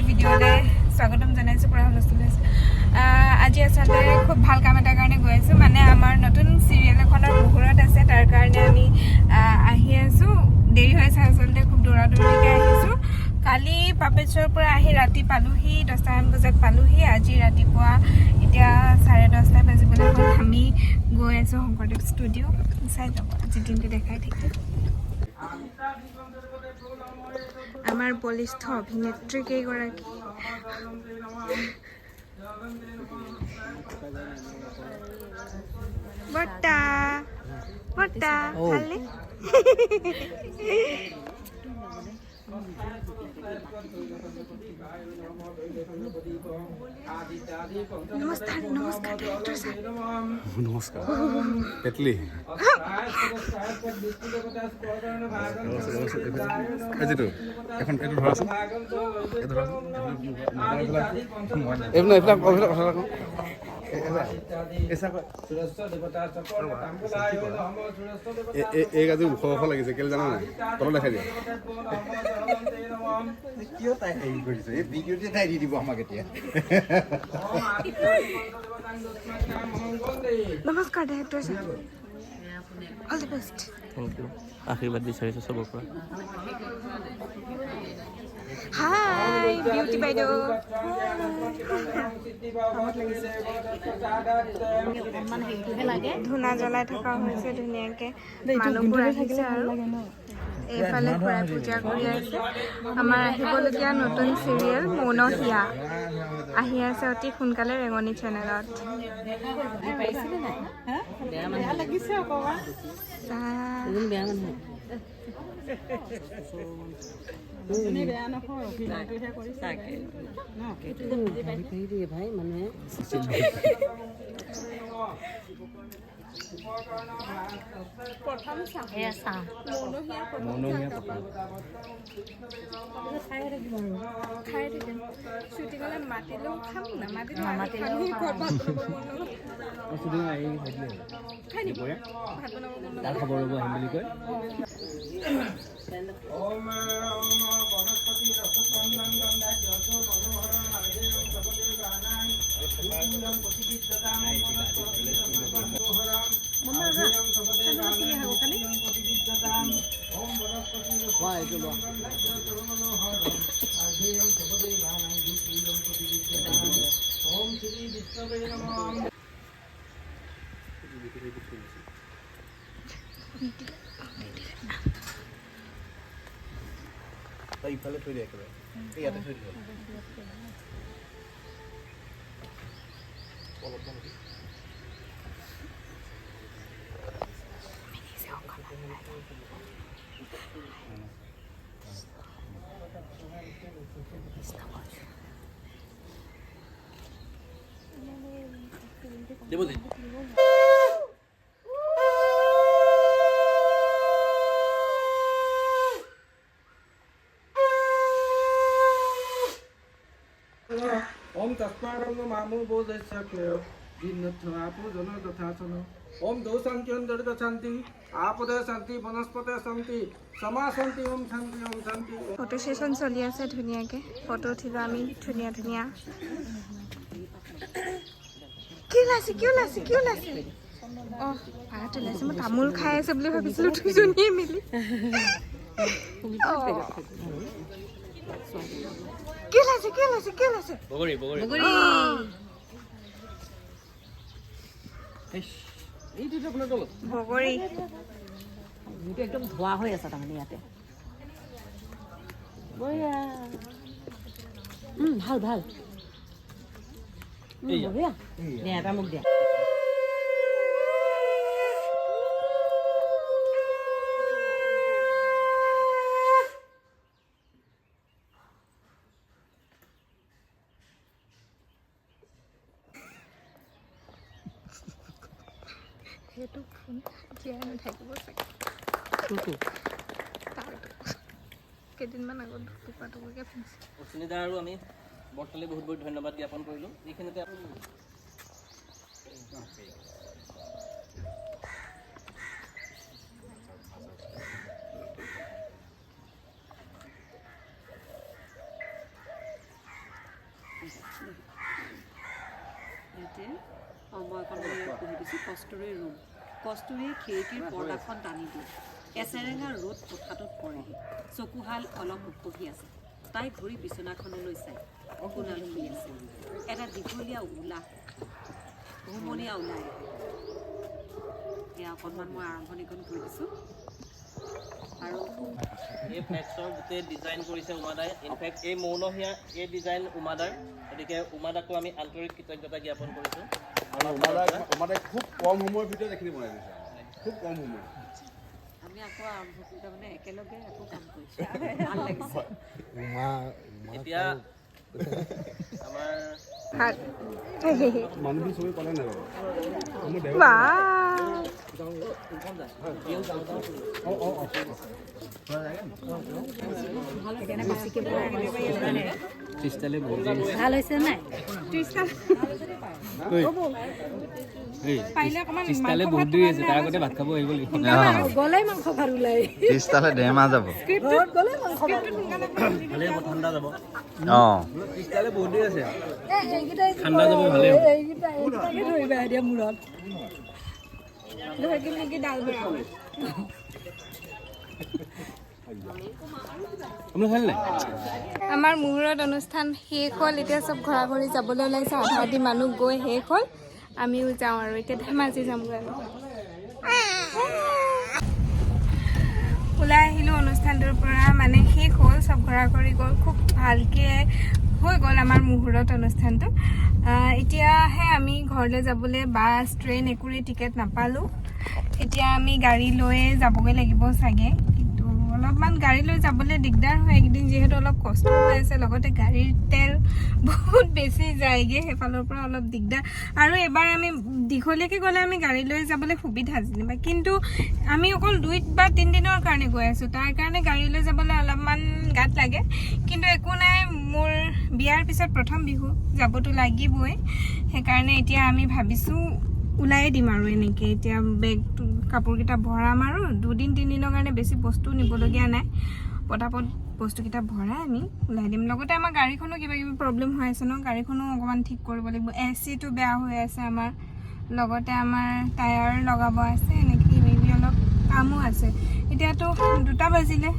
ভিডিঅ'লৈ স্বাগতম জনাইছোঁ পুৰা হুলস্থুল হৈছে আজি আচলতে খুব ভাল কাম এটাৰ কাৰণে গৈ আছোঁ মানে আমাৰ নতুন চিৰিয়েল এখনৰ মুহূৰ্ত আছে তাৰ কাৰণে আমি আহি আছোঁ দেৰি হৈছে আচলতে খুব দৌৰা দৌৰিকৈ আহিছোঁ কালি পাপেশ্বৰৰ পৰা আহি ৰাতি পালোহি 10টামান বজাত পালোহি আজি ৰাতিপুৱা এতিয়া 10:30 বাজিবলৈ হ'ল আমি গৈ আছোঁ শংকৰদেৱ ষ্টুডিঅ' চাই যাব আজি দিনটো দেখাই থাকিম আমাৰ বলিষ্ঠ অভিনেত্ৰী কেইগৰাকী বৰ্তা বৰ্তা ভালনে নমস্কাৰ নমস্কাৰ ডাইৰেক্টৰ ছাৰ নমস্কাৰ পেটলি আজিতো এখন এইটো ধৰাচোন এইবিলাক কথা ৰাখোঁ এই গাজি ওখ ওখ লাগিছে কেলে জানা নাই তলত দেখাই দিয়া কিয় তাই হেৰি কৰিছে এই ভিডিঅ'তে তাই দি দিব আমাক এতিয়া নমস্কাৰ director sir all the best thank you আশীৰ্বাদ বিচাৰিছোঁ চবৰ পৰা হাই বিউটি বাইদেউ ধূনা জ্বলাই থকা হৈছে ধুনীয়াকৈ মানুহবোৰ আহিছে আৰু এইফালে খুৰাই পূজা কৰি আছে আমাৰ আহিবলগীয়া নতুন চিৰিয়েল মৌনহিয়া আহি আছে অতি সোনকালে ৰেঙনি চেনেলত ভাই মানুহে শ্বুটিঙলৈ মাতিলেও খাম না মাতিলেও খবৰ ল'ব আহিম বুলি কয় ইফালে থৈ দিয়ে একেবাৰে ইয়াতে থৈ দিব দেবজিৎ ओम तस्मारं मामो बोधस्यक्य दिनत्वापो जनो तथा सनो ओम दोषांत्यं दर्दशांति आपदे शांति वनस्पते शांति समा शांति ओम शांति ফটো সেশন চলি আছে ধুনীয়াকৈ ফটো উঠিলোঁ আমি ধুনীয়া ধুনীয়া কি ওলাইছে অঁ ভাড়াত ওলাইছে মই তামোল খাই আছে বুলি ভাবিছিলোঁ দুইজনীয়ে মিলি কি ওলাইছে বগৰী বগৰী একদম ধোৱা হৈ আছে তাৰমানে ইয়াতে বঢ়িয়া ভাল ভাল বঢ়িয়া দিয়া এটা মোক দিয়া সেইটো ফোন জীয়াই নাথাকিব চাগে কেইদিনমান আগত টুকুৰাকৈ ফোনছে অশ্বিনীদা আৰু আমি বৰ্তালৈ বহুত বহুত ধন্যবাদ জ্ঞাপন কৰিলোঁ এইখিনিতে ইয়াতে মই এখন পঢ়ি দিছোঁ কস্তুৰী ৰুম। কস্তুৰী খিৰিকীৰ পৰ্দাখন টানি দিয়ে। এচেৰেঙা ৰ'দ কোঠাটোত পৰেহি। চকুহাল অলপ উপহি আছে। তাই ঘূৰি বিচনাখনলৈ চাই কোণাল শুই আছে। এটা দীঘলীয়া উলাহ হুমনীয়া ওলাই আহে। এয়া অকণমান মই আৰম্ভণিখন কৰি দিছোঁ। আৰু এই ফ্লেক্সৰ গোটেই ডিজাইন কৰিছে উমাদাই। ইনফেক্ট এই মৌনহীয়া এই ডিজাইন উমাদাৰ। গতিকে উমাদাকো আমি আন্তৰিক কৃতজ্ঞতা জ্ঞাপন কৰিছোঁ। আৰু উমাদাই খুব কম সময়ৰ ভিতৰত এইখিনি বনাই দিছে, খুব কম সময়। আমি আকৌ আৰম্ভ কৰি তাৰমানে একেলগে আকৌ কাম কৰিছোঁ। ভাল লাগিছে। এতিয়া আমাৰ মানুহখিনি চবেই পালে নাই বাৰু? মোৰ দেৱ ভাল হৈছে নাই? পিছফালে বহুত দেৰি আছে, তাৰ আগতে ভাত খাব আহিব লাগিব। গ'লেই মাংস ভাত ওলাই। পিছফালে ডেমা যাব। ঠাণ্ডা যাব। পিছফালে বহুত দেৰি আছে। ঠাণ্ডা যাব ভালে হ'ব। ধৰিবা এতিয়া মূৰত। আমাৰ মুহূৰ্ত অনুষ্ঠান শেষ হ'ল। এতিয়া চব ঘৰা ঘৰি যাবলৈ ওলাইছে। আধা আধি মানুহ গৈ শেষ হ'ল, আমিও যাওঁ আৰু এতিয়া ধেমাজি যামগৈ আৰু। ওলাই আহিলোঁ অনুষ্ঠানটোৰ পৰা, মানে শেষ হ'ল, চব ঘৰা ঘৰি গ'ল। খুব ভালকৈ হৈ গ'ল আমাৰ মুহূৰ্ত অনুষ্ঠানটো। এতিয়াহে আমি ঘৰলৈ যাবলৈ বাছ ট্ৰেইন একোৰে টিকেট নাপালোঁ। এতিয়া আমি গাড়ী লৈয়ে যাবগৈ লাগিব চাগে, কিন্তু অলপমান গাড়ী লৈ যাবলৈ দিগদাৰ হয় এইকেইদিন, যিহেতু অলপ কষ্ট হৈ আছে। লগতে গাড়ীৰ তেল বহুত বেছি যায়গৈ, সেইফালৰ পৰা অলপ দিগদাৰ। আৰু এবাৰ আমি দীঘলীয়াকৈ গ'লে আমি গাড়ী লৈ যাবলৈ সুবিধা যেনিবা, কিন্তু আমি অকল 2 বা 3 দিনৰ কাৰণে গৈ আছোঁ। তাৰ কাৰণে গাড়ী লৈ যাবলৈ অলপমান গাত লাগে, কিন্তু একো নাই। মোৰ বিয়াৰ পিছত প্ৰথম বিহু, যাবতো লাগিবই। সেইকাৰণে এতিয়া আমি ভাবিছোঁ ওলাই দিম আৰু এনেকৈ। এতিয়া বেগটো কাপোৰকেইটা ভৰাম আৰু 2-3 দিনৰ কাৰণে বেছি বস্তু নিবলগীয়া নাই। পটাপট বস্তুকেইটা ভৰাই আমি ওলাই দিম। লগতে আমাৰ গাড়ীখনো কিবা কিবি প্ৰব্লেম হৈ আছে ন, গাড়ীখনো অকণমান ঠিক কৰিব লাগিব। AC-টো বেয়া হৈ আছে আমাৰ, লগতে আমাৰ টায়াৰ লগাব আছে, এনেকৈ কিবা কিবি অলপ কামো আছে। এতিয়াতো 2টা বাজিলে,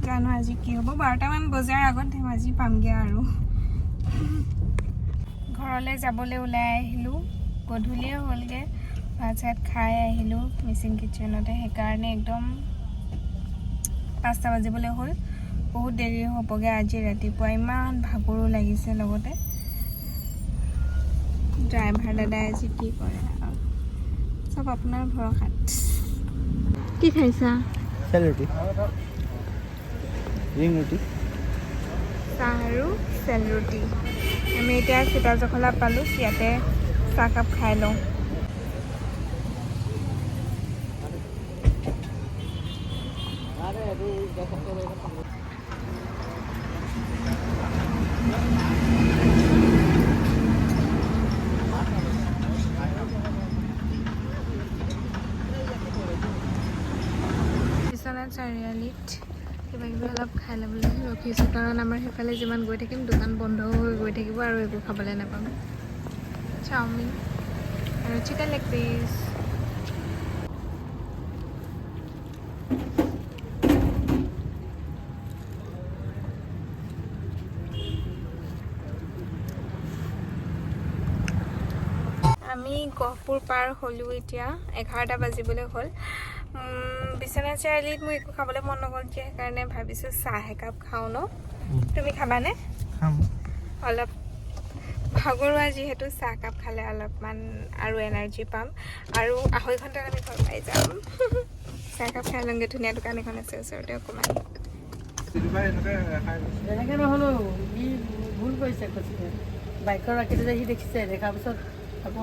জানো আজি কি হ'ব। 12টামান বজাৰ আগত ধেমাজি পামগৈ আৰু। ঘৰলৈ যাবলৈ ওলাই আহিলোঁ, গধূলিয়ে হ'লগৈ। ভাত চাত খাই আহিলোঁ মিচিং কিটচেনতে। সেইকাৰণে একদম 5টা বাজিবলৈ হ'ল, বহুত দেৰি হ'বগৈ আজি ৰাতিপুৱা। ইমান ভাগৰো লাগিছে। লগতে ড্ৰাইভাৰ দাদাই আজি কি কৰে আৰু, চব আপোনাৰ ভৰসাত। কি খাইছা? চেল ৰুটি, ৰিং ৰুটি। চাহ আৰু চেল ৰুটি। আমি এতিয়া চিতাজখলা পালোঁ, ইয়াতে চাহকাপ খাই লওঁ। বিশ্বনাথ চাৰিআলিত কিবা কিবি অলপ খাই ল'বলৈ ৰখিছোঁ, কাৰণ আমাৰ সেইফালে যিমান গৈ থাকিম দোকান বন্ধ হৈ গৈ থাকিব আৰু একো খাবলৈ নাপাম। চাওমিন আৰু চিকেন লেগ পিচ। আমি গহপুৰ পাৰ হ'লোঁ, এতিয়া 11টা বাজিবলৈ হ'ল। বিশ্বনাথ চাৰিআলিত মোৰ একো খাবলৈ মন নগ'ল, সেইকাৰণে ভাবিছোঁ চাহ একাপ খাওঁ ন। তুমি খাবানে? অলপ ভাগৰুৱা যিহেতু, চাহকাপ খালে অলপমান আৰু এনাৰ্জি পাম, আৰু 2.5 ঘণ্টাত আমি ঘৰ পাই যাম। চাহকাপ খাই লওঁগৈ। ধুনীয়া দোকান এখন আছে ওচৰতে অকণমান। তেনেকৈ নহ'লেও সি ভুল কৰিছে কৈছিলে। বাইকৰ ৰাখিতে যে সি দেখিছে, দেখাৰ পিছত আকৌ